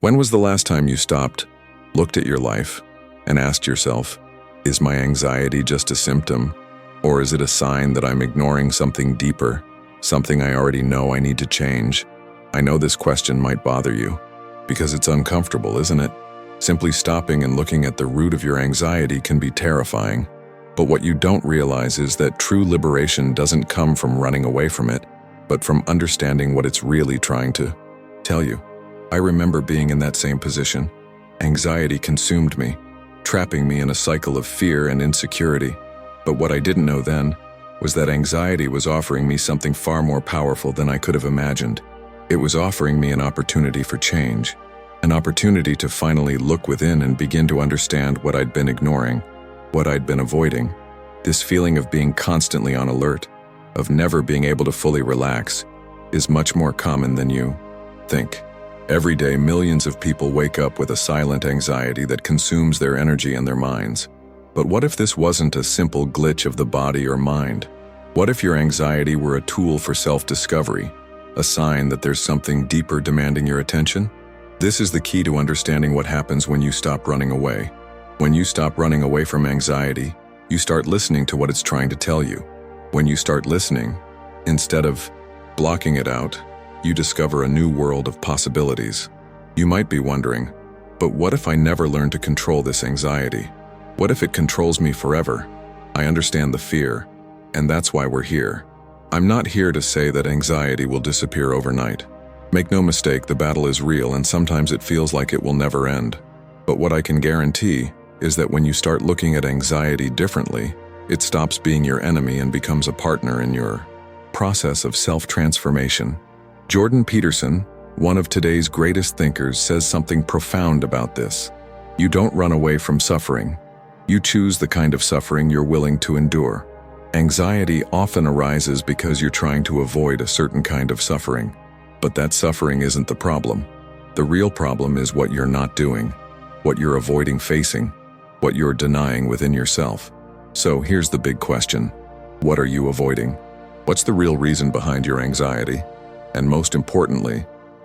When was the last time you stopped, looked at your life, and asked yourself, is my anxiety just a symptom, or is it a sign that I'm ignoring something deeper, something I already know I need to change? I know this question might bother you, because it's uncomfortable, isn't it? Simply stopping and looking at the root of your anxiety can be terrifying, but what you don't realize is that true liberation doesn't come from running away from it, but from understanding what it's really trying to tell you. I remember being in that same position. Anxiety consumed me, trapping me in a cycle of fear and insecurity. But what I didn't know then was that anxiety was offering me something far more powerful than I could have imagined. It was offering me an opportunity for change, an opportunity to finally look within and begin to understand what I'd been ignoring, what I'd been avoiding. This feeling of being constantly on alert, of never being able to fully relax, is much more common than you think. Every day, millions of people wake up with a silent anxiety that consumes their energy and their minds. But what if this wasn't a simple glitch of the body or mind? What if your anxiety were a tool for self-discovery, a sign that there's something deeper demanding your attention? This is the key to understanding what happens when you stop running away. When you stop running away from anxiety, you start listening to what it's trying to tell you. When you start listening, instead of blocking it out, you discover a new world of possibilities. You might be wondering, but what if I never learn to control this anxiety? What if it controls me forever? I understand the fear, and that's why we're here. I'm not here to say that anxiety will disappear overnight. Make no mistake, the battle is real and sometimes it feels like it will never end. But what I can guarantee is that when you start looking at anxiety differently, it stops being your enemy and becomes a partner in your process of self-transformation. Jordan Peterson, one of today's greatest thinkers, says something profound about this. You don't run away from suffering. You choose the kind of suffering you're willing to endure. Anxiety often arises because you're trying to avoid a certain kind of suffering. But that suffering isn't the problem. The real problem is what you're not doing, what you're avoiding facing, what you're denying within yourself. So here's the big question. What are you avoiding? What's the real reason behind your anxiety? And most importantly,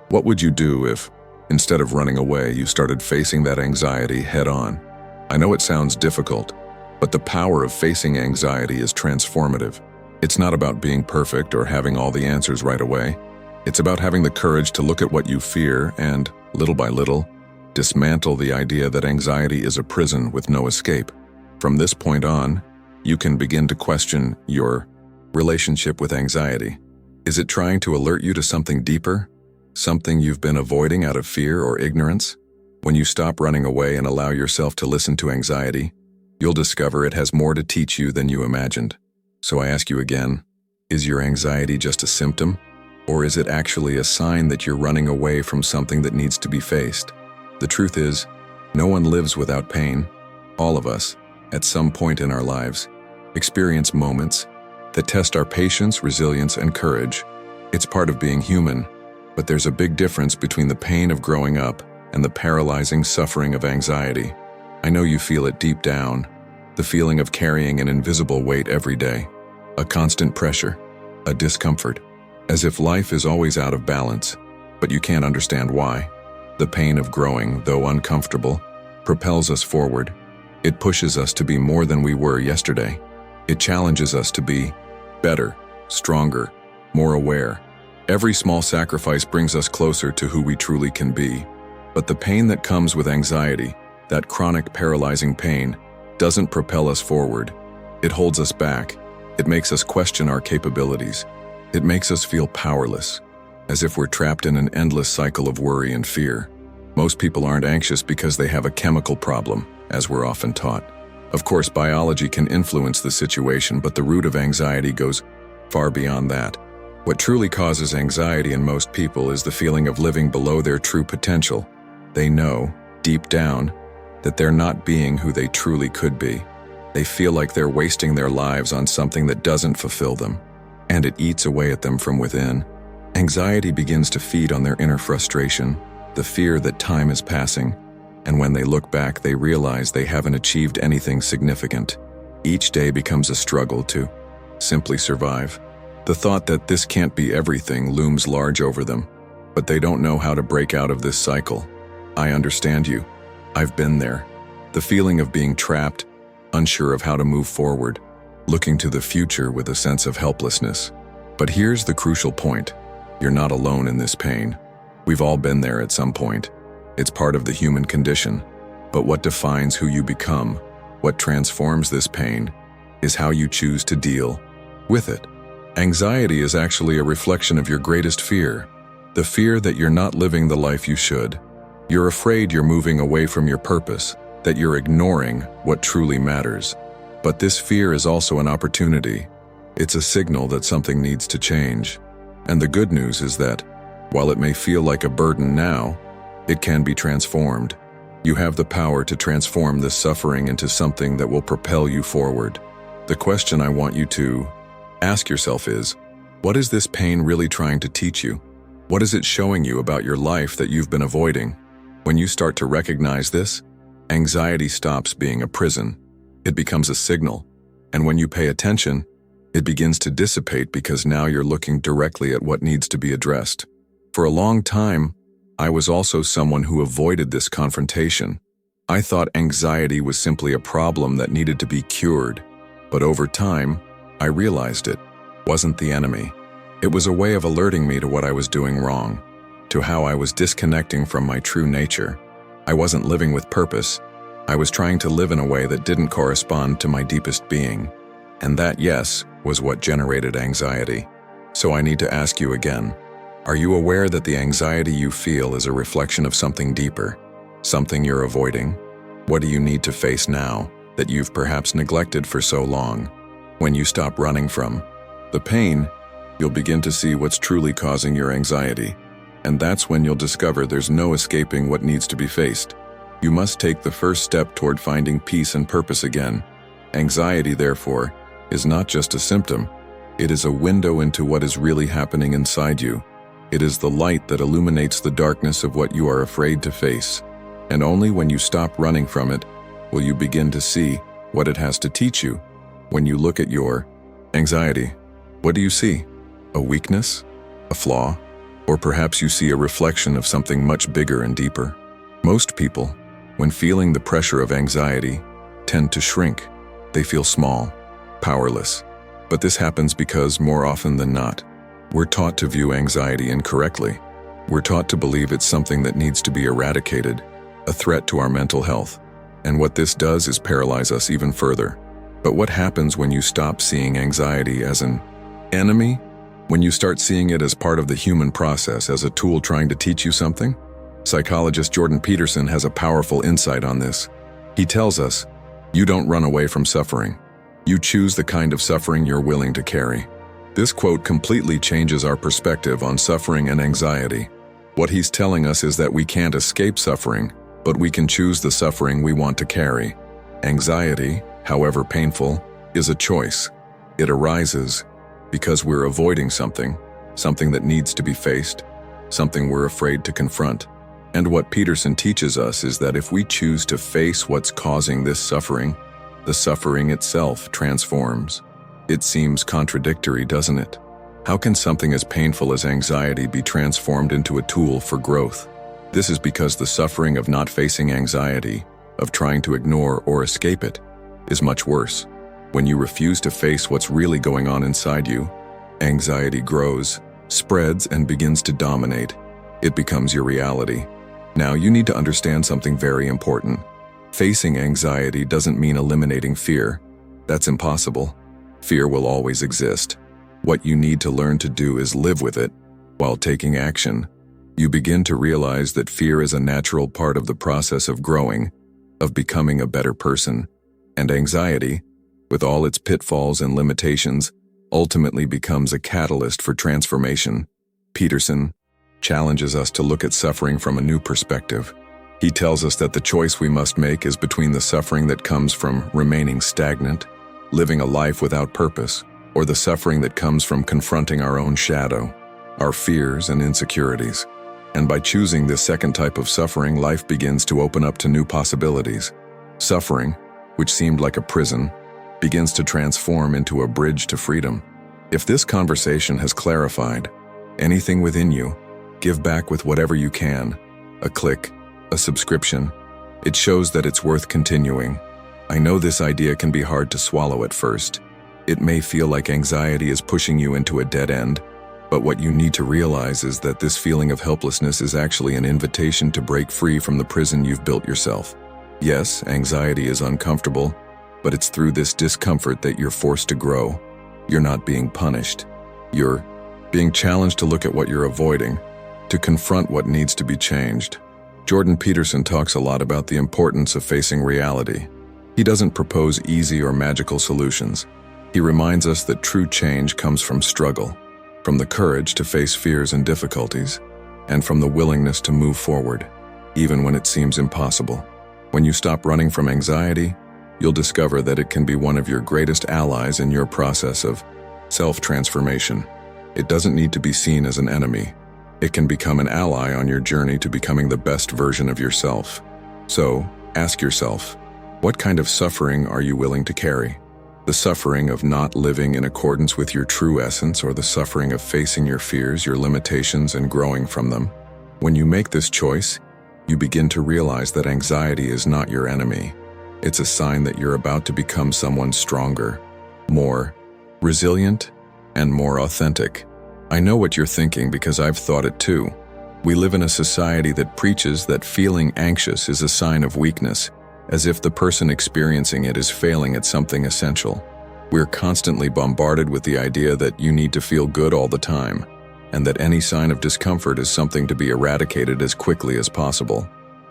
what would you do if, instead of running away, you started facing that anxiety head-on? I know it sounds difficult, but the power of facing anxiety is transformative. It's not about being perfect or having all the answers right away. It's about having the courage to look at what you fear and, little by little, dismantle the idea that anxiety is a prison with no escape. From this point on, you can begin to question your relationship with anxiety. Is it trying to alert you to something deeper? Something you've been avoiding out of fear or ignorance? When you stop running away and allow yourself to listen to anxiety, you'll discover it has more to teach you than you imagined. So I ask you again, is your anxiety just a symptom? Or is it actually a sign that you're running away from something that needs to be faced? The truth is, no one lives without pain. All of us, at some point in our lives, experience moments that test our patience, resilience, and courage. It's part of being human, but there's a big difference between the pain of growing up and the paralyzing suffering of anxiety. I know you feel it deep down, the feeling of carrying an invisible weight every day, a constant pressure, a discomfort, as if life is always out of balance, but you can't understand why. The pain of growing, though uncomfortable, propels us forward. It pushes us to be more than we were yesterday. It challenges us to be better, stronger, more aware. Every small sacrifice brings us closer to who we truly can be. But the pain that comes with anxiety, that chronic paralyzing pain, doesn't propel us forward. It holds us back. It makes us question our capabilities. It makes us feel powerless, as if we're trapped in an endless cycle of worry and fear. Most people aren't anxious because they have a chemical problem, as we're often taught. Of course, biology can influence the situation, but the root of anxiety goes far beyond that. What truly causes anxiety in most people is the feeling of living below their true potential. They know, deep down, that they're not being who they truly could be. They feel like they're wasting their lives on something that doesn't fulfill them, and it eats away at them from within. Anxiety begins to feed on their inner frustration, the fear that time is passing, and when they look back, they realize they haven't achieved anything significant. Each day becomes a struggle to simply survive. The thought that this can't be everything looms large over them, but they don't know how to break out of this cycle. I understand you. I've been there. The feeling of being trapped, unsure of how to move forward, looking to the future with a sense of helplessness. But here's the crucial point. You're not alone in this pain. We've all been there at some point. It's part of the human condition. But what defines who you become, what transforms this pain, is how you choose to deal with it. Anxiety is actually a reflection of your greatest fear, the fear that you're not living the life you should. You're afraid you're moving away from your purpose, that you're ignoring what truly matters. But this fear is also an opportunity. It's a signal that something needs to change. And the good news is that, while it may feel like a burden now, it can be transformed. You have the power to transform this suffering into something that will propel you forward. The question I want you to ask yourself is, what is this pain really trying to teach you? What is it showing you about your life that you've been avoiding? When you start to recognize this, anxiety stops being a prison. It becomes a signal. And when you pay attention, it begins to dissipate because now you're looking directly at what needs to be addressed. For a long time, I was also someone who avoided this confrontation. I thought anxiety was simply a problem that needed to be cured. But over time, I realized it wasn't the enemy. It was a way of alerting me to what I was doing wrong, to how I was disconnecting from my true nature. I wasn't living with purpose. I was trying to live in a way that didn't correspond to my deepest being. And that, yes, was what generated anxiety. So I need to ask you again, are you aware that the anxiety you feel is a reflection of something deeper, something you're avoiding? What do you need to face now that you've perhaps neglected for so long? When you stop running from the pain, you'll begin to see what's truly causing your anxiety. And that's when you'll discover there's no escaping what needs to be faced. You must take the first step toward finding peace and purpose again. Anxiety, therefore, is not just a symptom. It is a window into what is really happening inside you. It is the light that illuminates the darkness of what you are afraid to face. And only when you stop running from it will you begin to see what it has to teach you. When you look at your anxiety, what do you see? A weakness? A flaw? Or perhaps you see a reflection of something much bigger and deeper. Most people, when feeling the pressure of anxiety, tend to shrink. They feel small, powerless. But this happens because, more often than not, we're taught to view anxiety incorrectly. We're taught to believe it's something that needs to be eradicated, a threat to our mental health. And what this does is paralyze us even further. But what happens when you stop seeing anxiety as an enemy? When you start seeing it as part of the human process, as a tool trying to teach you something? Psychologist Jordan Peterson has a powerful insight on this. He tells us, you don't run away from suffering. You choose the kind of suffering you're willing to carry. This quote completely changes our perspective on suffering and anxiety. What he's telling us is that we can't escape suffering, but we can choose the suffering we want to carry. Anxiety, however painful, is a choice. It arises because we're avoiding something that needs to be faced, something we're afraid to confront. And what Peterson teaches us is that if we choose to face what's causing this suffering, the suffering itself transforms. It seems contradictory, doesn't it? How can something as painful as anxiety be transformed into a tool for growth? This is because the suffering of not facing anxiety, of trying to ignore or escape it, is much worse. When you refuse to face what's really going on inside you, anxiety grows, spreads, and begins to dominate. It becomes your reality. Now, you need to understand something very important. Facing anxiety doesn't mean eliminating fear. That's impossible. Fear will always exist. What you need to learn to do is live with it while taking action. You begin to realize that fear is a natural part of the process of growing, of becoming a better person. And anxiety, with all its pitfalls and limitations, ultimately becomes a catalyst for transformation. Peterson challenges us to look at suffering from a new perspective. He tells us that the choice we must make is between the suffering that comes from remaining stagnant, living a life without purpose, or the suffering that comes from confronting our own shadow, our fears and insecurities. And by choosing this second type of suffering, life begins to open up to new possibilities. Suffering, which seemed like a prison, begins to transform into a bridge to freedom. If this conversation has clarified anything within you, give back with whatever you can. A click, a subscription. It shows that it's worth continuing. I know this idea can be hard to swallow at first. It may feel like anxiety is pushing you into a dead end, but what you need to realize is that this feeling of helplessness is actually an invitation to break free from the prison you've built yourself. Yes, anxiety is uncomfortable, but it's through this discomfort that you're forced to grow. You're not being punished. You're being challenged to look at what you're avoiding, to confront what needs to be changed. Jordan Peterson talks a lot about the importance of facing reality. He doesn't propose easy or magical solutions. He reminds us that true change comes from struggle, from the courage to face fears and difficulties, and from the willingness to move forward, even when it seems impossible. When you stop running from anxiety, you'll discover that it can be one of your greatest allies in your process of self-transformation. It doesn't need to be seen as an enemy. It can become an ally on your journey to becoming the best version of yourself. So, ask yourself, what kind of suffering are you willing to carry? The suffering of not living in accordance with your true essence, or the suffering of facing your fears, your limitations, and growing from them? When you make this choice, you begin to realize that anxiety is not your enemy. It's a sign that you're about to become someone stronger, more resilient, and more authentic. I know what you're thinking because I've thought it too. We live in a society that preaches that feeling anxious is a sign of weakness, as if the person experiencing it is failing at something essential. We're constantly bombarded with the idea that you need to feel good all the time, and that any sign of discomfort is something to be eradicated as quickly as possible.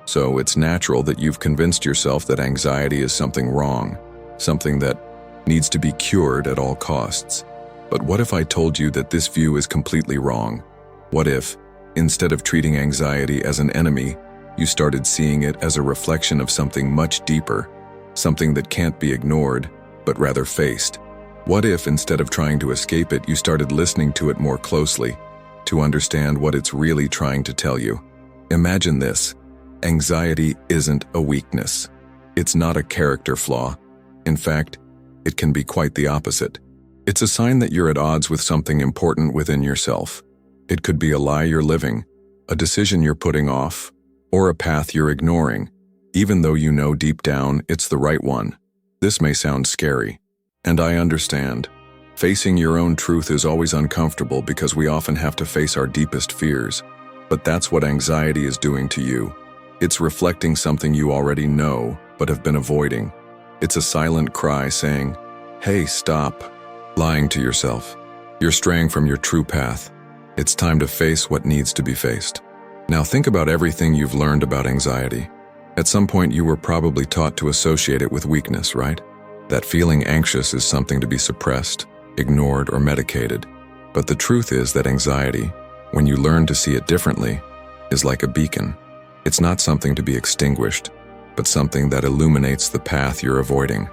So it's natural that you've convinced yourself that anxiety is something wrong, something that needs to be cured at all costs. But what if I told you that this view is completely wrong? What if, instead of treating anxiety as an enemy, you started seeing it as a reflection of something much deeper, something that can't be ignored, but rather faced? What if, instead of trying to escape it, you started listening to it more closely, to understand what it's really trying to tell you? Imagine this. Anxiety isn't a weakness. It's not a character flaw. In fact, it can be quite the opposite. It's a sign that you're at odds with something important within yourself. It could be a lie you're living, a decision you're putting off, or a path you're ignoring, even though you know deep down it's the right one. This may sound scary, and I understand. Facing your own truth is always uncomfortable because we often have to face our deepest fears. But that's what anxiety is doing to you. It's reflecting something you already know, but have been avoiding. It's a silent cry saying, "Hey, stop lying to yourself. You're straying from your true path. It's time to face what needs to be faced." Now think about everything you've learned about anxiety. At some point you were probably taught to associate it with weakness, right? That feeling anxious is something to be suppressed, ignored, or medicated. But the truth is that anxiety, when you learn to see it differently, is like a beacon. It's not something to be extinguished, but something that illuminates the path you're avoiding.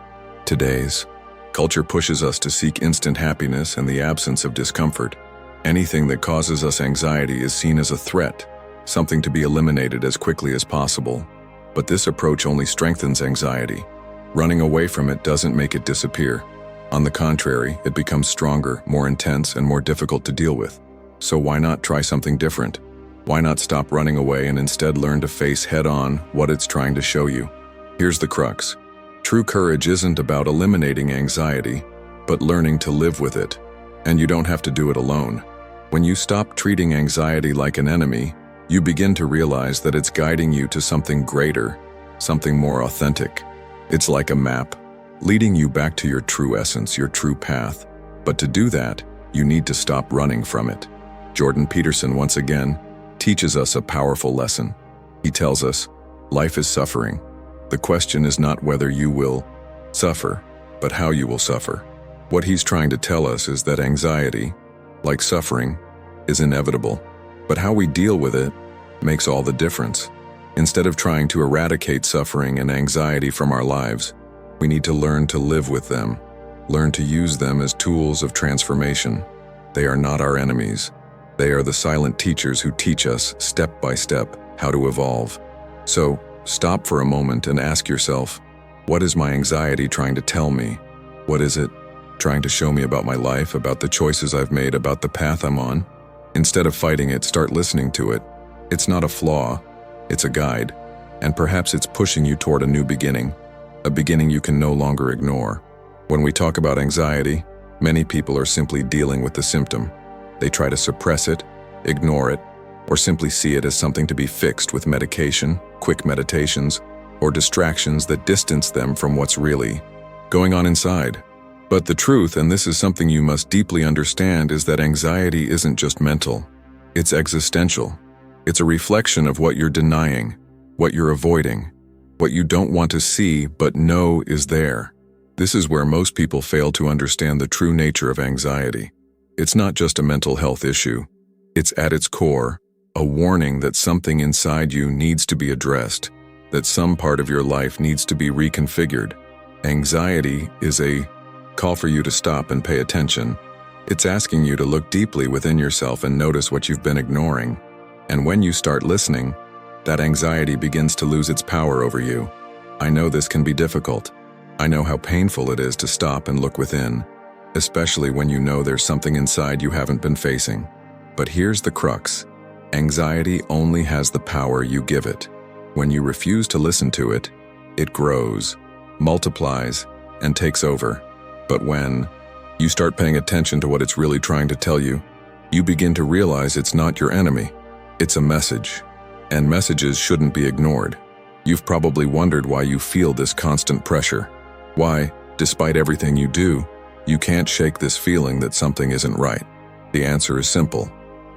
Today's culture pushes us to seek instant happiness and the absence of discomfort. Anything that causes us anxiety is seen as a threat, something to be eliminated as quickly as possible. But this approach only strengthens anxiety. Running away from it doesn't make it disappear. On the contrary, it becomes stronger, more intense, and more difficult to deal with. So why not try something different? Why not stop running away and instead learn to face head-on what it's trying to show you? Here's the crux. True courage isn't about eliminating anxiety, but learning to live with it. And you don't have to do it alone. When you stop treating anxiety like an enemy, you begin to realize that it's guiding you to something greater, something more authentic. It's like a map, leading you back to your true essence, your true path. But to do that, you need to stop running from it. Jordan Peterson, once again, teaches us a powerful lesson. He tells us, life is suffering. The question is not whether you will suffer, but how you will suffer. What he's trying to tell us is that anxiety, like suffering, is inevitable, but how we deal with it makes all the difference. Instead of trying to eradicate suffering and anxiety from our lives, we need to learn to live with them, learn to use them as tools of transformation. They are not our enemies. They are the silent teachers who teach us, step by step, how to evolve. So, stop for a moment and ask yourself, what is my anxiety trying to tell me? What is it trying to show me about my life, about the choices I've made, about the path I'm on? Instead of fighting it, start listening to it. It's not a flaw, it's a guide. and perhaps it's pushing you toward a new beginning, a beginning you can no longer ignore. When we talk about anxiety, many people are simply dealing with the symptom. They try to suppress it, ignore it, or simply see it as something to be fixed with medication, quick meditations, or distractions that distance them from what's really going on inside. But the truth, and this is something you must deeply understand, is that anxiety isn't just mental. It's existential. It's a reflection of what you're denying, what you're avoiding, what you don't want to see but know is there. This is where most people fail to understand the true nature of anxiety. It's not just a mental health issue. It's at its core a warning that something inside you needs to be addressed, that some part of your life needs to be reconfigured. Anxiety is a call for you to stop and pay attention. It's asking you to look deeply within yourself and notice what you've been ignoring. And when you start listening, that anxiety begins to lose its power over you. I know this can be difficult. I know how painful it is to stop and look within, especially when you know there's something inside you haven't been facing. But here's the crux. Anxiety only has the power you give it. When you refuse to listen to it, it grows, multiplies, and takes over. But when you start paying attention to what it's really trying to tell you, you begin to realize it's not your enemy. It's a message. And messages shouldn't be ignored. You've probably wondered why you feel this constant pressure. Why, despite everything you do, you can't shake this feeling that something isn't right. The answer is simple.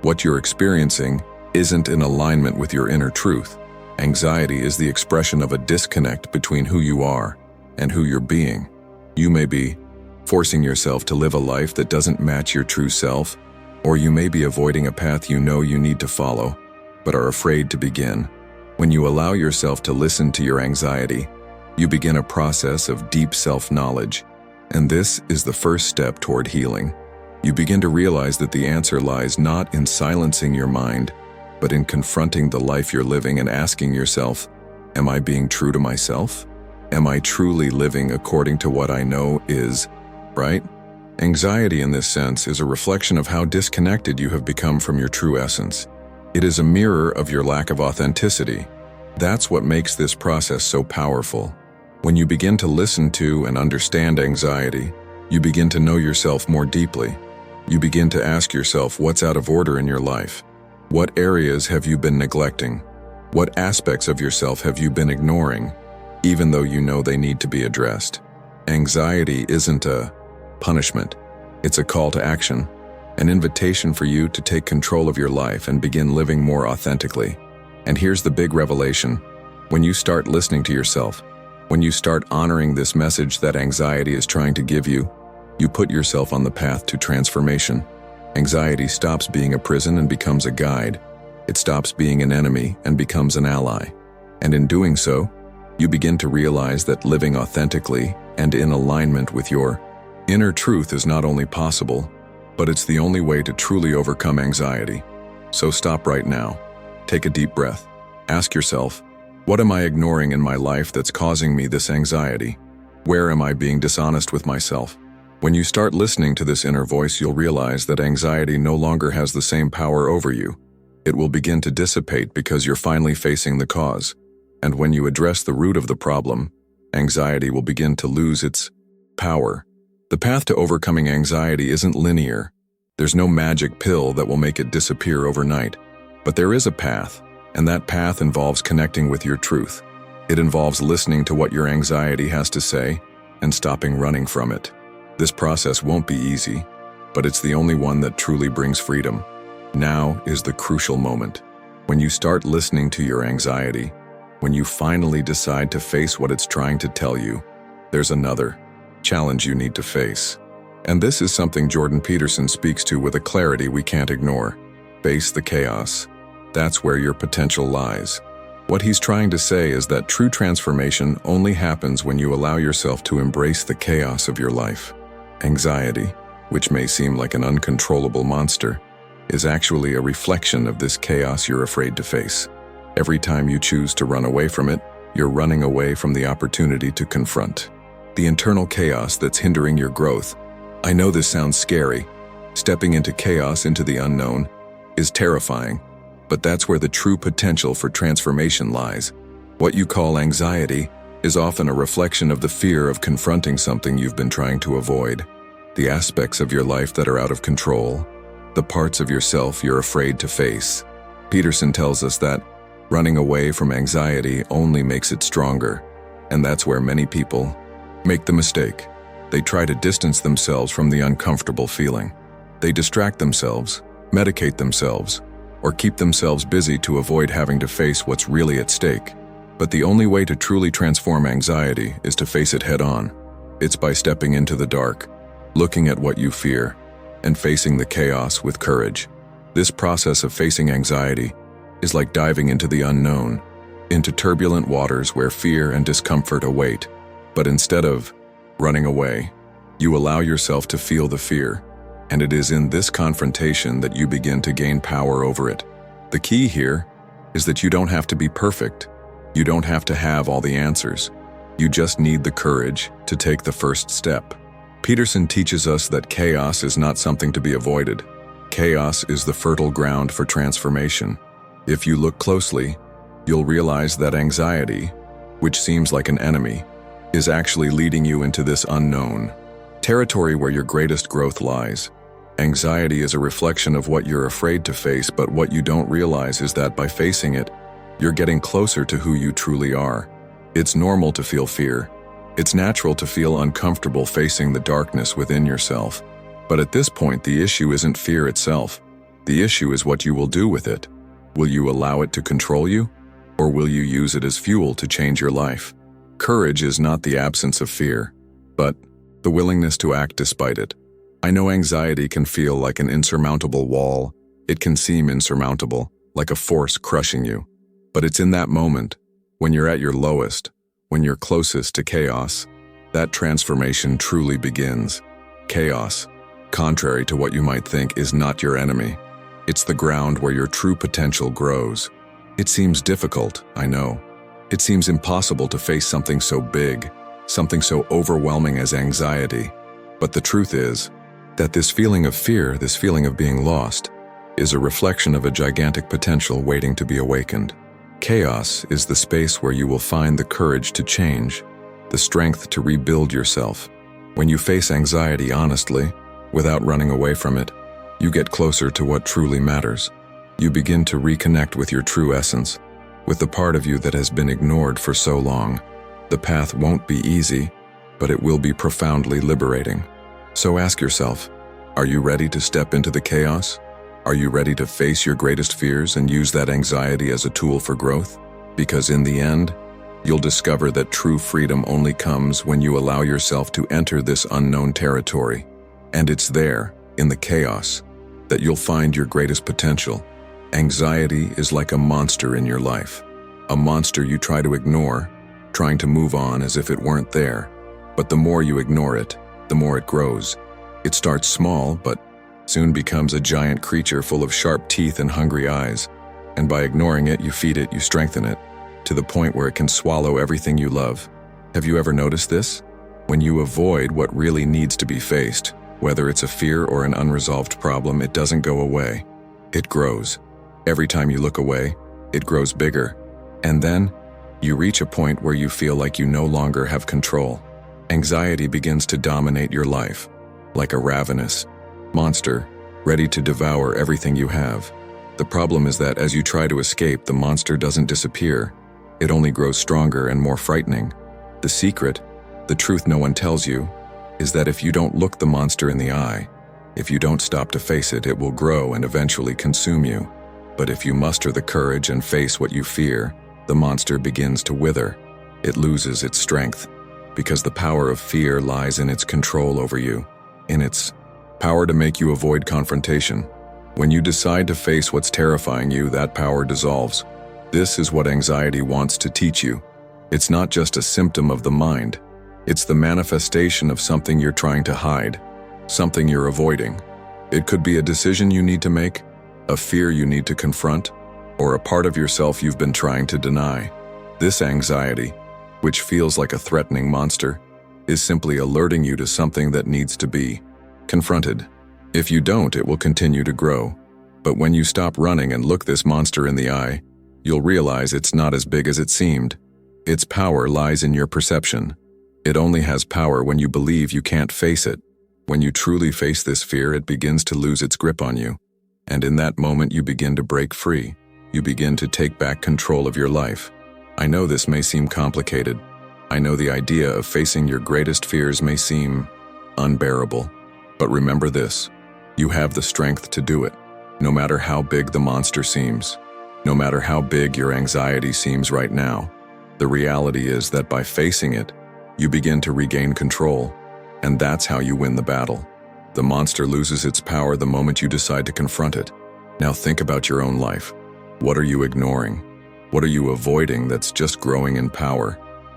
What you're experiencing isn't in alignment with your inner truth. Anxiety is the expression of a disconnect between who you are and who you're being. You may be forcing yourself to live a life that doesn't match your true self, or you may be avoiding a path you know you need to follow, but are afraid to begin. When you allow yourself to listen to your anxiety, you begin a process of deep self-knowledge, and this is the first step toward healing. You begin to realize that the answer lies not in silencing your mind, but in confronting the life you're living and asking yourself, am I being true to myself? Am I truly living according to what I know is right? Anxiety in this sense is a reflection of how disconnected you have become from your true essence. It is a mirror of your lack of authenticity. That's what makes this process so powerful. When you begin to listen to and understand anxiety, you begin to know yourself more deeply. You begin to ask yourself what's out of order in your life. What areas have you been neglecting? What aspects of yourself have you been ignoring, even though you know they need to be addressed? Anxiety isn't a punishment. It's a call to action, an invitation for you to take control of your life and begin living more authentically. And here's the big revelation. When you start listening to yourself, when you start honoring this message that anxiety is trying to give you, you put yourself on the path to transformation. Anxiety stops being a prison and becomes a guide. It stops being an enemy and becomes an ally. And in doing so, you begin to realize that living authentically and in alignment with your inner truth is not only possible, but it's the only way to truly overcome anxiety. So stop right now. Take a deep breath. Ask yourself, what am I ignoring in my life that's causing me this anxiety? Where am I being dishonest with myself? When you start listening to this inner voice, you'll realize that anxiety no longer has the same power over you. It will begin to dissipate because you're finally facing the cause. And when you address the root of the problem, anxiety will begin to lose its power. The path to overcoming anxiety isn't linear. There's no magic pill that will make it disappear overnight. But there is a path, and that path involves connecting with your truth. It involves listening to what your anxiety has to say and stopping running from it. This process won't be easy, but it's the only one that truly brings freedom. Now is the crucial moment. When you start listening to your anxiety, when you finally decide to face what it's trying to tell you, there's another challenge you need to face. And this is something Jordan Peterson speaks to with a clarity we can't ignore. Face the chaos. That's where your potential lies. What he's trying to say is that true transformation only happens when you allow yourself to embrace the chaos of your life. Anxiety, which may seem like an uncontrollable monster, is actually a reflection of this chaos you're afraid to face. Every time you choose to run away from it, you're running away from the opportunity to confront the internal chaos that's hindering your growth. I know this sounds scary. Stepping into chaos, into the unknown, is terrifying, but that's where the true potential for transformation lies. What you call anxiety is often a reflection of the fear of confronting something you've been trying to avoid, the aspects of your life that are out of control, the parts of yourself you're afraid to face. Peterson tells us that running away from anxiety only makes it stronger, and that's where many people make the mistake. They try to distance themselves from the uncomfortable feeling. They distract themselves, medicate themselves, or keep themselves busy to avoid having to face what's really at stake. But the only way to truly transform anxiety is to face it head-on. It's by stepping into the dark, looking at what you fear, and facing the chaos with courage. This process of facing anxiety is like diving into the unknown, into turbulent waters where fear and discomfort await. But instead of running away, you allow yourself to feel the fear, and it is in this confrontation that you begin to gain power over it. The key here is that you don't have to be perfect. You don't have to have all the answers. You just need the courage to take the first step. Peterson teaches us that chaos is not something to be avoided. Chaos is the fertile ground for transformation. If you look closely, you'll realize that anxiety, which seems like an enemy, is actually leading you into this unknown territory where your greatest growth lies. Anxiety is a reflection of what you're afraid to face, but what you don't realize is that by facing it, you're getting closer to who you truly are. It's normal to feel fear. It's natural to feel uncomfortable facing the darkness within yourself. But at this point, the issue isn't fear itself. The issue is what you will do with it. Will you allow it to control you, or will you use it as fuel to change your life? Courage is not the absence of fear, but the willingness to act despite it. I know anxiety can feel like an insurmountable wall. It can seem insurmountable, like a force crushing you. But it's in that moment, when you're at your lowest, when you're closest to chaos, that transformation truly begins. Chaos, contrary to what you might think, is not your enemy. It's the ground where your true potential grows. It seems difficult, I know. It seems impossible to face something so big, something so overwhelming as anxiety. But the truth is that this feeling of fear, this feeling of being lost, is a reflection of a gigantic potential waiting to be awakened. Chaos is the space where you will find the courage to change, the strength to rebuild yourself. When you face anxiety honestly, without running away from it, you get closer to what truly matters. You begin to reconnect with your true essence, with the part of you that has been ignored for so long. The path won't be easy, but it will be profoundly liberating. So ask yourself, are you ready to step into the chaos? Are you ready to face your greatest fears and use that anxiety as a tool for growth? Because in the end, you'll discover that true freedom only comes when you allow yourself to enter this unknown territory. And it's there, in the chaos, that you'll find your greatest potential. Anxiety is like a monster in your life. A monster you try to ignore, trying to move on as if it weren't there. But the more you ignore it, the more it grows. It starts small, but soon becomes a giant creature full of sharp teeth and hungry eyes. And by ignoring it, you feed it, you strengthen it, to the point where it can swallow everything you love. Have you ever noticed this? When you avoid what really needs to be faced, whether it's a fear or an unresolved problem, it doesn't go away. It grows. Every time you look away, it grows bigger. And then, you reach a point where you feel like you no longer have control. Anxiety begins to dominate your life, like a ravenous monster, ready to devour everything you have. The problem is that as you try to escape, the monster doesn't disappear. It only grows stronger and more frightening. The secret, the truth no one tells you, is that if you don't look the monster in the eye, if you don't stop to face it, it will grow and eventually consume you. But if you muster the courage and face what you fear, the monster begins to wither. It loses its strength, because the power of fear lies in its control over you, in its power to make you avoid confrontation. When you decide to face what's terrifying you, that power dissolves. This is what anxiety wants to teach you. It's not just a symptom of the mind. It's the manifestation of something you're trying to hide, something you're avoiding. It could be a decision you need to make, a fear you need to confront, or a part of yourself you've been trying to deny. This anxiety, which feels like a threatening monster, is simply alerting you to something that needs to be confronted. If you don't, it will continue to grow. But when you stop running and look this monster in the eye, you'll realize it's not as big as it seemed. Its power lies in your perception. It only has power when you believe you can't face it. When you truly face this fear, it begins to lose its grip on you. And in that moment, you begin to break free. You begin to take back control of your life. I know this may seem complicated. I know the idea of facing your greatest fears may seem unbearable. But remember this: you have the strength to do it, no matter how big the monster seems. No matter how big your anxiety seems right now, the reality is that by facing it, you begin to regain control, and that's how you win the battle. The monster loses its power the moment you decide to confront it. Now think about your own life. What are you ignoring? What are you avoiding that's just growing in power,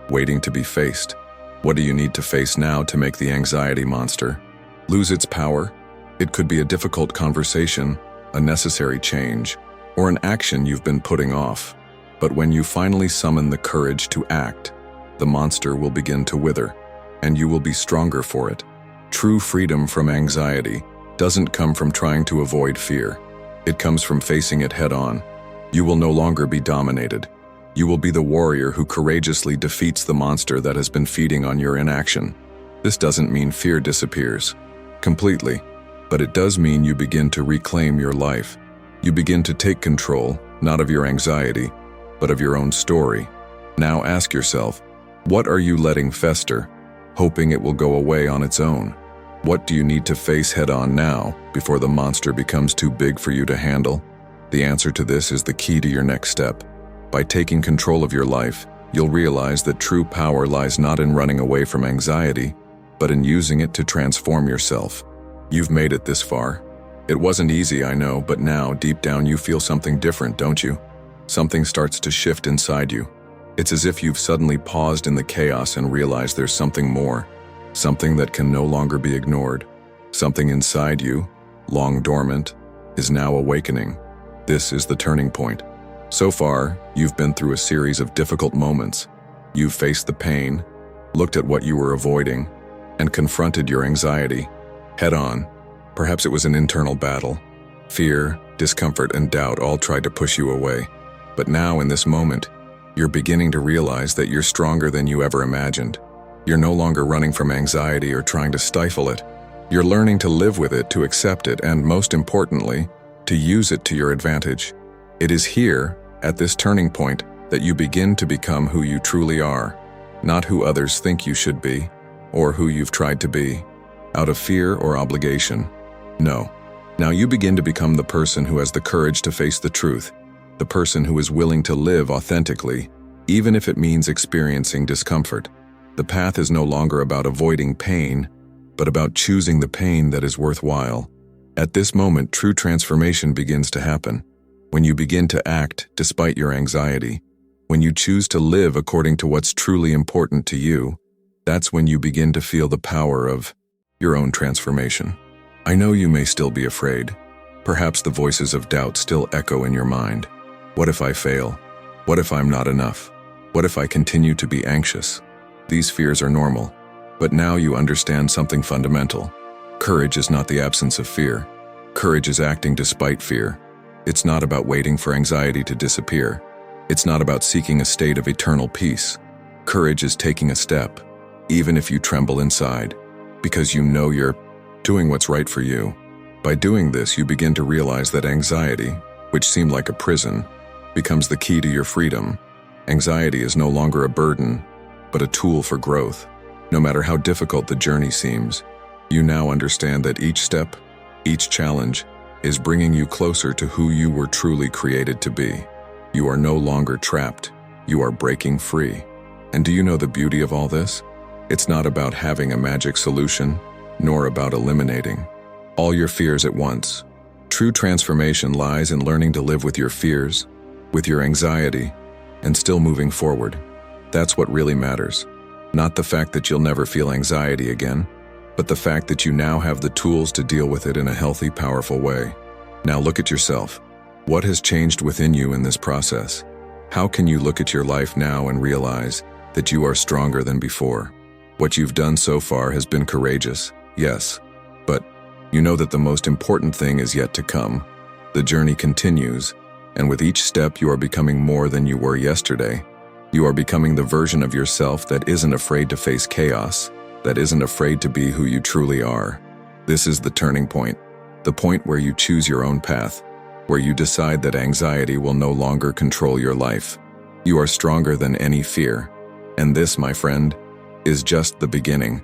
waiting to be faced? What do you need to face now to make the anxiety monster lose its power? It could be a difficult conversation, a necessary change, or an action you've been putting off. But when you finally summon the courage to act, the monster will begin to wither, and you will be stronger for it. True freedom from anxiety doesn't come from trying to avoid fear. It comes from facing it head-on. You will no longer be dominated. You will be the warrior who courageously defeats the monster that has been feeding on your inaction. This doesn't mean fear disappears completely, but it does mean you begin to reclaim your life. You begin to take control, not of your anxiety, but of your own story. Now ask yourself, what are you letting fester, hoping it will go away on its own? What do you need to face head-on now, before the monster becomes too big for you to handle? The answer to this is the key to your next step. By taking control of your life, you'll realize that true power lies not in running away from anxiety, but in using it to transform yourself. You've made it this far. It wasn't easy, I know, but now, deep down, you feel something different, don't you? Something starts to shift inside you. It's as if you've suddenly paused in the chaos and realized there's something more, something that can no longer be ignored. Something inside you, long dormant, is now awakening. This is the turning point. So far, you've been through a series of difficult moments. You've faced the pain, looked at what you were avoiding, and confronted your anxiety head-on. Perhaps it was an internal battle. Fear, discomfort, and doubt all tried to push you away. But now, in this moment, you're beginning to realize that you're stronger than you ever imagined. You're no longer running from anxiety or trying to stifle it. You're learning to live with it, to accept it, and most importantly, to use it to your advantage. It is here, at this turning point, that you begin to become who you truly are, not who others think you should be, or who you've tried to be, out of fear or obligation. No. Now you begin to become the person who has the courage to face the truth, the person who is willing to live authentically, even if it means experiencing discomfort. The path is no longer about avoiding pain, but about choosing the pain that is worthwhile. At this moment, true transformation begins to happen. When you begin to act despite your anxiety, when you choose to live according to what's truly important to you, that's when you begin to feel the power of your own transformation. I know you may still be afraid. Perhaps the voices of doubt still echo in your mind. What if I fail? What if I'm not enough? What if I continue to be anxious? These fears are normal, but now you understand something fundamental. Courage is not the absence of fear. Courage is acting despite fear. It's not about waiting for anxiety to disappear. It's not about seeking a state of eternal peace. Courage is taking a step, even if you tremble inside, because you know you're doing what's right for you. By doing this, you begin to realize that anxiety, which seemed like a prison, becomes the key to your freedom. Anxiety is no longer a burden, but a tool for growth. No matter how difficult the journey seems, you now understand that each step, each challenge, is bringing you closer to who you were truly created to be. You are no longer trapped. You are breaking free. And do you know the beauty of all this? It's not about having a magic solution, nor about eliminating all your fears at once. True transformation lies in learning to live with your fears, with your anxiety, and still moving forward. That's what really matters. Not the fact that you'll never feel anxiety again, but the fact that you now have the tools to deal with it in a healthy, powerful way. Now look at yourself. What has changed within you in this process? How can you look at your life now and realize that you are stronger than before? What you've done so far has been courageous, yes, but you know that the most important thing is yet to come. The journey continues, and with each step you are becoming more than you were yesterday. You are becoming the version of yourself that isn't afraid to face chaos, that isn't afraid to be who you truly are. This is the turning point, the point where you choose your own path, where you decide that anxiety will no longer control your life. You are stronger than any fear. And this, my friend, is just the beginning.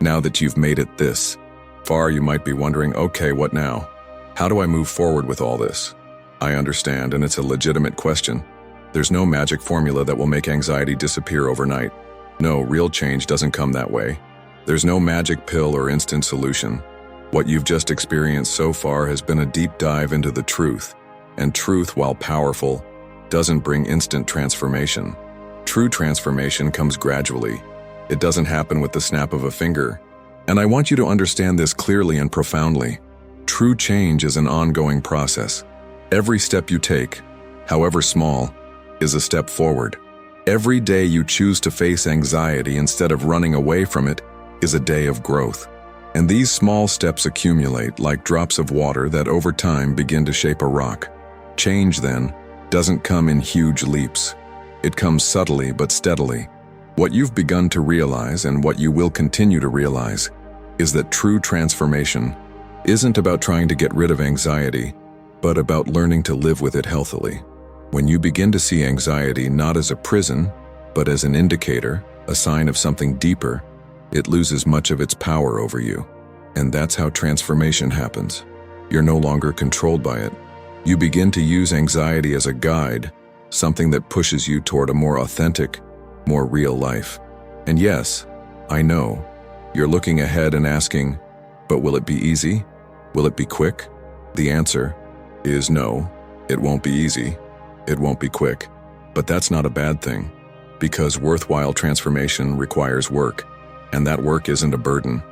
Now that you've made it this far, you might be wondering, okay, what now? How do I move forward with all this? I understand, and it's a legitimate question. There's no magic formula that will make anxiety disappear overnight. No, real change doesn't come that way. There's no magic pill or instant solution. What you've just experienced so far has been a deep dive into the truth. And truth, while powerful, doesn't bring instant transformation. True transformation comes gradually. It doesn't happen with the snap of a finger. And I want you to understand this clearly and profoundly. True change is an ongoing process. Every step you take, however small, is a step forward. Every day you choose to face anxiety instead of running away from it is a day of growth. And these small steps accumulate like drops of water that over time begin to shape a rock. Change, then, doesn't come in huge leaps. It comes subtly but steadily. What you've begun to realize, and what you will continue to realize, is that true transformation isn't about trying to get rid of anxiety, but about learning to live with it healthily. When you begin to see anxiety not as a prison, but as an indicator, a sign of something deeper, it loses much of its power over you. And that's how transformation happens. You're no longer controlled by it. You begin to use anxiety as a guide, something that pushes you toward a more authentic, more real life. And yes, I know, you're looking ahead and asking, but will it be easy? Will it be quick? The answer is no, it won't be easy. It won't be quick. But that's not a bad thing, because worthwhile transformation requires work, and that work isn't a burden.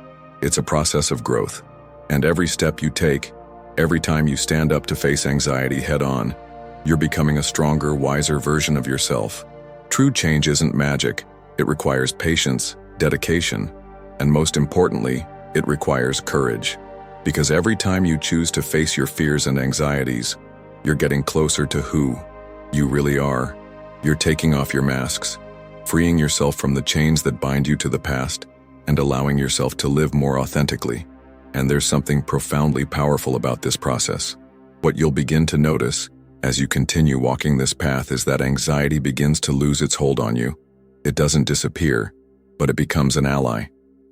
It's a process of growth. And every step you take, every time you stand up to face anxiety head-on, you're becoming a stronger, wiser version of yourself. True change isn't magic. It requires patience, dedication, and most importantly, it requires courage. Because every time you choose to face your fears and anxieties, you're getting closer to who you really are. You're taking off your masks, freeing yourself from the chains that bind you to the past, and allowing yourself to live more authentically. And there's something profoundly powerful about this process. What you'll begin to notice as you continue walking this path is that anxiety begins to lose its hold on you. It doesn't disappear, but it becomes an ally.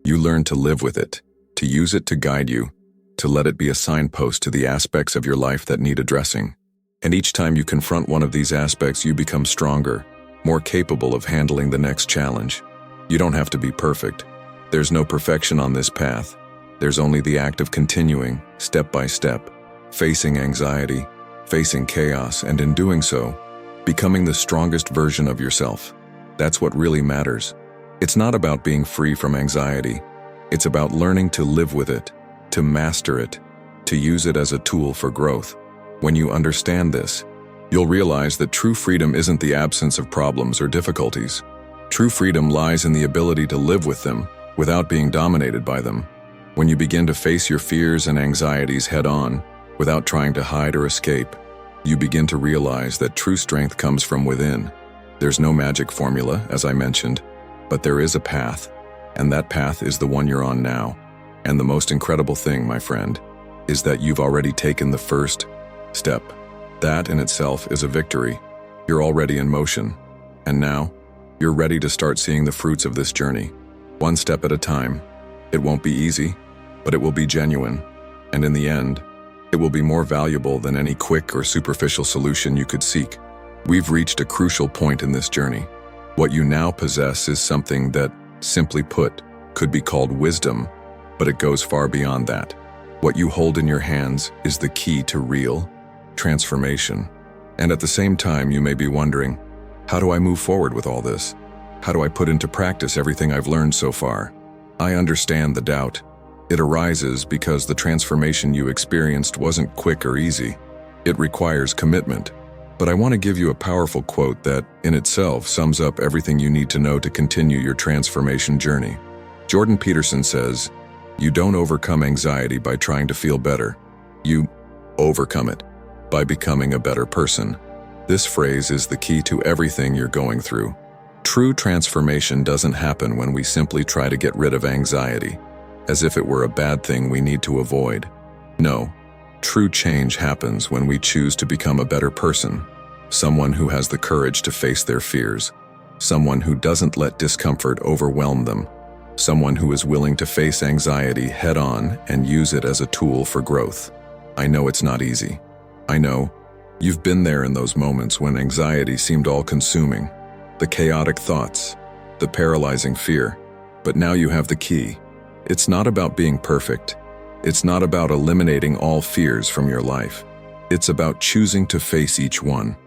You learn to live with it, to use it to guide you, to let it be a signpost to the aspects of your life that need addressing. And each time you confront one of these aspects, you become stronger, more capable of handling the next challenge. You don't have to be perfect. There's no perfection on this path. There's only the act of continuing, step by step, facing anxiety, facing chaos, and in doing so, becoming the strongest version of yourself. That's what really matters. It's not about being free from anxiety. It's about learning to live with it, to master it, to use it as a tool for growth. When you understand this, you'll realize that true freedom isn't the absence of problems or difficulties. True freedom lies in the ability to live with them without being dominated by them. When you begin to face your fears and anxieties head-on, without trying to hide or escape, you begin to realize that true strength comes from within. There's no magic formula, as I mentioned, but there is a path, and that path is the one you're on now. And the most incredible thing, my friend, is that you've already taken the first step. That in itself is a victory. You're already in motion. And now, you're ready to start seeing the fruits of this journey. One step at a time. It won't be easy, but it will be genuine. And in the end, it will be more valuable than any quick or superficial solution you could seek. We've reached a crucial point in this journey. What you now possess is something that, simply put, could be called wisdom, but it goes far beyond that. What you hold in your hands is the key to real transformation. And at the same time, you may be wondering, how do I move forward with all this? How do I put into practice everything I've learned so far? I understand the doubt. It arises because the transformation you experienced wasn't quick or easy. It requires commitment. But I want to give you a powerful quote that, in itself, sums up everything you need to know to continue your transformation journey. Jordan Peterson says, "You don't overcome anxiety by trying to feel better. You overcome it by becoming a better person." This phrase is the key to everything you're going through. True transformation doesn't happen when we simply try to get rid of anxiety, as if it were a bad thing we need to avoid. No, true change happens when we choose to become a better person, someone who has the courage to face their fears, someone who doesn't let discomfort overwhelm them, someone who is willing to face anxiety head-on and use it as a tool for growth. I know it's not easy. I know you've been there in those moments when anxiety seemed all-consuming, the chaotic thoughts, the paralyzing fear. But now you have the key. It's not about being perfect. It's not about eliminating all fears from your life. It's about choosing to face each one.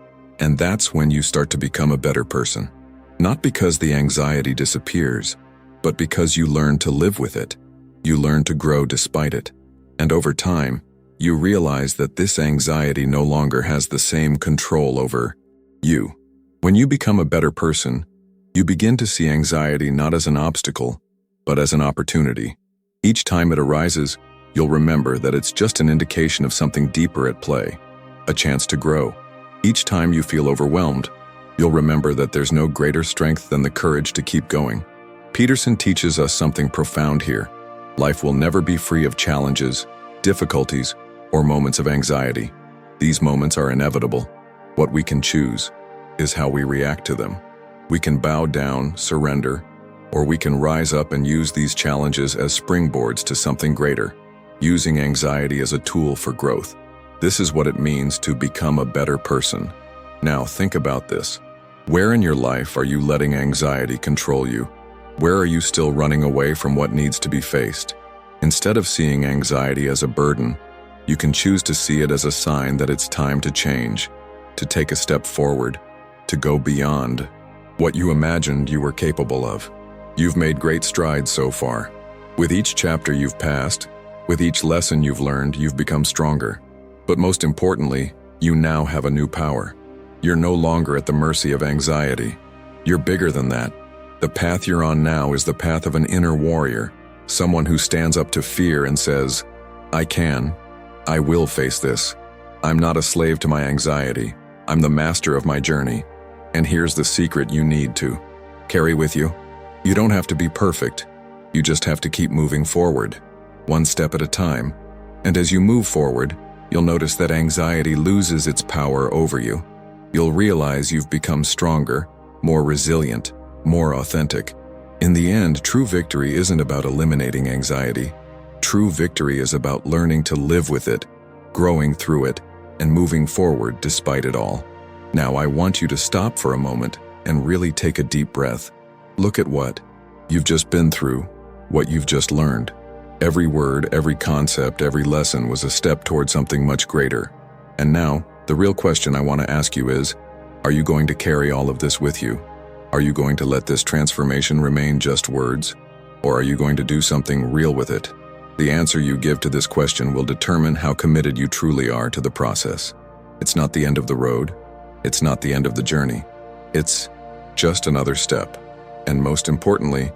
And that's when you start to become a better person. Not because the anxiety disappears, but because you learn to live with it. You learn to grow despite it. And over time, you realize that this anxiety no longer has the same control over you. When you become a better person, you begin to see anxiety not as an obstacle, but as an opportunity. Each time it arises, you'll remember that it's just an indication of something deeper at play, a chance to grow. Each time you feel overwhelmed, you'll remember that there's no greater strength than the courage to keep going. Peterson teaches us something profound here. Life will never be free of challenges, difficulties, or moments of anxiety. These moments are inevitable. What we can choose is how we react to them. We can bow down, surrender, or we can rise up and use these challenges as springboards to something greater, using anxiety as a tool for growth. This is what it means to become a better person. Now think about this. Where in your life are you letting anxiety control you? Where are you still running away from what needs to be faced? Instead of seeing anxiety as a burden, you can choose to see it as a sign that it's time to change, to take a step forward, to go beyond what you imagined you were capable of. You've made great strides so far. With each chapter you've passed, with each lesson you've learned, you've become stronger. But most importantly, you now have a new power. You're no longer at the mercy of anxiety. You're bigger than that. The path you're on now is the path of an inner warrior, someone who stands up to fear and says, I will face this. I'm not a slave to my anxiety. I'm the master of my journey. And here's the secret you need to carry with you. You don't have to be perfect. You just have to keep moving forward, one step at a time. And as you move forward, you'll notice that anxiety loses its power over you. You'll realize you've become stronger, more resilient, more authentic. In the end, true victory isn't about eliminating anxiety. True victory is about learning to live with it, growing through it, and moving forward despite it all. Now I want you to stop for a moment and really take a deep breath. Look at what you've just been through, what you've just learned. Every word, every concept, every lesson was a step toward something much greater. And now, the real question I want to ask you is, are you going to carry all of this with you? Are you going to let this transformation remain just words? Or are you going to do something real with it? The answer you give to this question will determine how committed you truly are to the process. It's not the end of the road. It's not the end of the journey. It's just another step. And most importantly,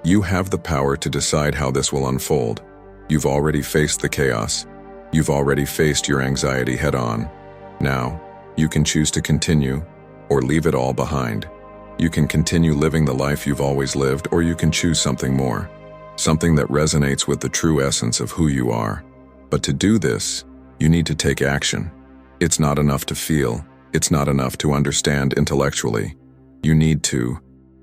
you have the power to decide how this will unfold. You've already faced the chaos. You've already faced your anxiety head-on. Now, you can choose to continue or leave it all behind. You can continue living the life you've always lived, or you can choose something more, something that resonates with the true essence of who you are. But to do this, you need to take action. It's not enough to feel. It's not enough to understand intellectually. You need to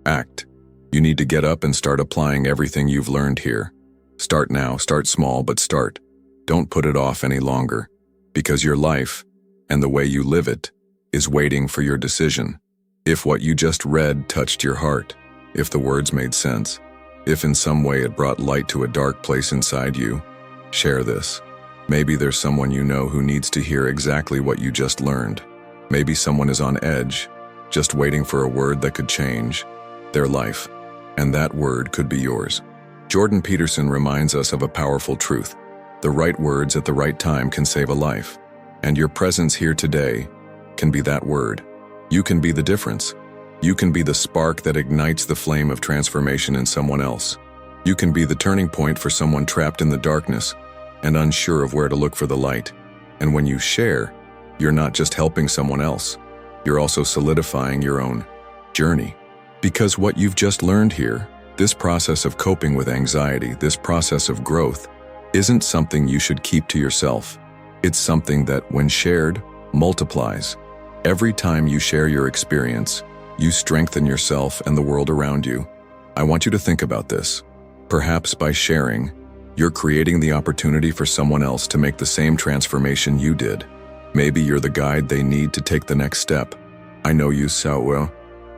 act. You need to get up and start applying everything you've learned here. Start now, start small, but start. Don't put it off any longer, because your life, and the way you live it, is waiting for your decision. If what you just read touched your heart, if the words made sense, if in some way it brought light to a dark place inside you, share this. Maybe there's someone you know who needs to hear exactly what you just learned. Maybe someone is on edge, just waiting for a word that could change their life, and that word could be yours. Jordan Peterson reminds us of a powerful truth. The right words at the right time can save a life, and your presence here today can be that word. You can be the difference. You can be the spark that ignites the flame of transformation in someone else. You can be the turning point for someone trapped in the darkness and unsure of where to look for the light. And when you share, you're not just helping someone else, you're also solidifying your own journey. Because what you've just learned here, this process of coping with anxiety, this process of growth, isn't something you should keep to yourself. It's something that, when shared, multiplies. Every time you share your experience, you strengthen yourself and the world around you. I want you to think about this. Perhaps by sharing, you're creating the opportunity for someone else to make the same transformation you did. Maybe you're the guide they need to take the next step. I know you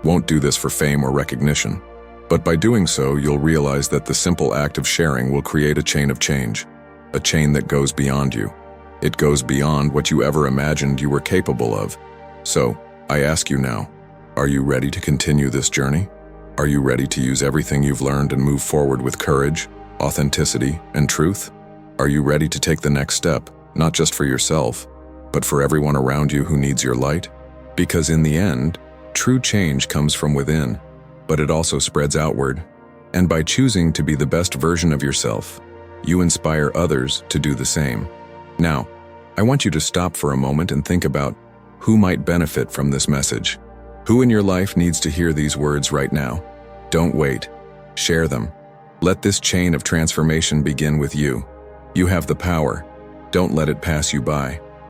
won't do this for fame or recognition. But by doing so, you'll realize that the simple act of sharing will create a chain of change. A chain that goes beyond you. It goes beyond what you ever imagined you were capable of. So, I ask you now, are you ready to continue this journey? Are you ready to use everything you've learned and move forward with courage, authenticity, and truth? Are you ready to take the next step, not just for yourself, but for everyone around you who needs your light? Because in the end, true change comes from within, but it also spreads outward. And by choosing to be the best version of yourself, you inspire others to do the same. Now, I want you to stop for a moment and think about who might benefit from this message. Who in your life needs to hear these words right now? Don't wait. Share them. Let this chain of transformation begin with you. You have the power. Don't let it pass you by.